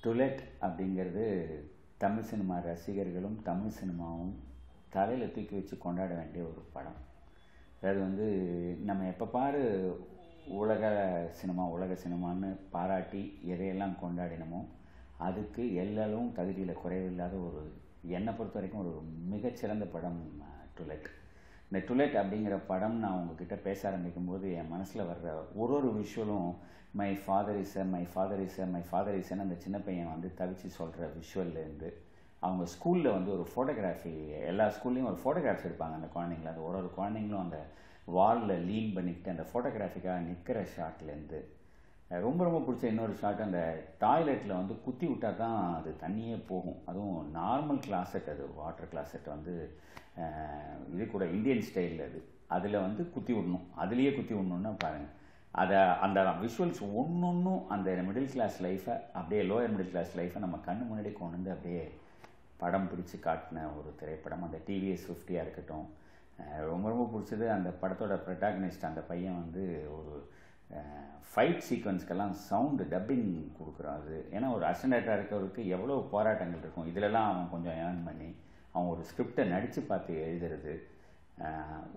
To-let அப்படிங்கிறது Tamil cinema ரசிகர்களும் தமிழ் சினிமாவும் தலையில் தூக்கி வச்சு கொண்டாட வேண்டிய ஒரு படம். அதாவது வந்து நம்ம எப்போ பாரு உலக சினிமான்னு பாராட்டி எதையெல்லாம் கொண்டாடினமோ அதுக்கு எல்லாரும் தகுதியில் குறைவில்லாத ஒரு என்னை பொறுத்த வரைக்கும் ஒரு மிகச்சிறந்த படம் டுலெட். இந்த டுலெட் அப்படிங்கிற படம் நான் உங்ககிட்ட பேச ஆரம்பிக்கும் போது என் மனசில் வர்ற ஒரு விஷுவலும் மை ஃபாதர் இஸ்ன்னு அந்த சின்ன பையன் வந்து தவிச்சு சொல்கிற விஷுவல்லேருந்து அவங்க ஸ்கூலில் வந்து ஒரு ஃபோட்டோகிராஃபி, எல்லா ஸ்கூல்லேயும் ஒரு ஃபோட்டோகிராஃப்ஸ் எடுப்பாங்க அந்த குழந்தைங்கள. அந்த ஒரு குழந்தைங்களும் அந்த வாலில் லீன் பண்ணிக்கிட்டு அந்த ஃபோட்டோகிராஃபிக்காக நிற்கிற ஷாட்லேருந்து ரொம்ப ரொம்ப பிடிச்ச இன்னொரு ஷாட், அந்த டாய்லெட்டில் வந்து குத்தி விட்டால் தான் அது தண்ணியே போகும். அதுவும் நார்மல் கிளாசெட், அது வாட்டர் கிளாசெட் வந்து இது கூட இந்தியன் ஸ்டைலில் அதில் வந்து குத்தி விடணும், அதுலேயே குத்தி விடணுன்னா பாருங்கள். அந்த விஷுவல்ஸ் ஒன்றும் அந்த மிடில் கிளாஸ் லைஃப்பை அப்படியே லோயர் மிடில் கிளாஸ் லைஃப்பை நம்ம கண்ணு முன்னாடி கொண்டு வந்து அப்படியே படம் பிடிச்சி காட்டின ஒரு திரைப்படம். அந்த டிவிஎஸ் 50 இருக்கட்டும். ரொம்ப ரொம்ப பிடிச்சது அந்த படத்தோட ப்ரொட்டாகனிஸ்ட், அந்த பையன் வந்து ஒரு ஃபைட் சீக்வன்ஸ்க்கெல்லாம் சவுண்டு டப்பிங் கொடுக்குறான். அது ஏன்னா ஒரு அசிஸ்டன்டாக இருக்கிறவருக்கு எவ்வளோ போராட்டங்கள் இருக்கும். இதிலெல்லாம் அவன் கொஞ்சம் ஏர்ன் பண்ணி அவன் ஒரு ஸ்கிரிப்டை நடித்து பார்த்து எழுதுறது.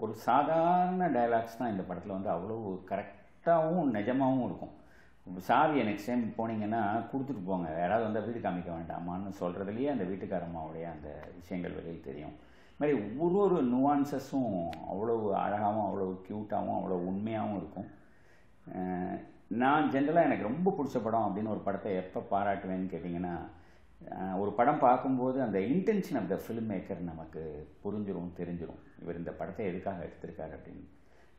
ஒரு சாதாரண டைலாக்ஸ் தான் இந்த படத்தில் வந்து அவ்வளோ கரெக்டாகவும் நிஜமாகவும் இருக்கும். சாவியை நெக்ஸ்ட் டைம் போனீங்கன்னா கொடுத்துட்டு போங்க, யாராவது வந்து வீடு காமிக்க வேண்டாமான்னு சொல்கிறதுலையே அந்த வீட்டுக்காரம்மாவுடைய அந்த விஷயங்கள் வெளியில் தெரியும். இது மாதிரி ஒரு நுவான்சஸும் அவ்வளோ அழகாகவும் அவ்வளோ க்யூட்டாகவும் அவ்வளோ உண்மையாகவும் இருக்கும். நான் ஜென்ரலாக எனக்கு ரொம்ப பிடிச்ச படம் அப்படின்னு ஒரு படத்தை எப்போ பாராட்டுவேன்னு கேட்டிங்கன்னா, ஒரு படம் பார்க்கும்போது அந்த intention of the film maker நமக்கு தெரிஞ்சிடும் இவர் இந்த படத்தை எதுக்காக எடுத்திருக்காரு அப்படின்னு.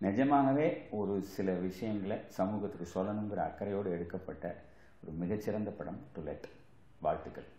நிஜமாகவே ஒரு சில விஷயங்களை சமூகத்துக்கு சொல்லணுங்கிற அக்கறையோடு எடுக்கப்பட்ட ஒரு மிகச்சிறந்த படம் டுலெட். வாழ்த்துக்கள்.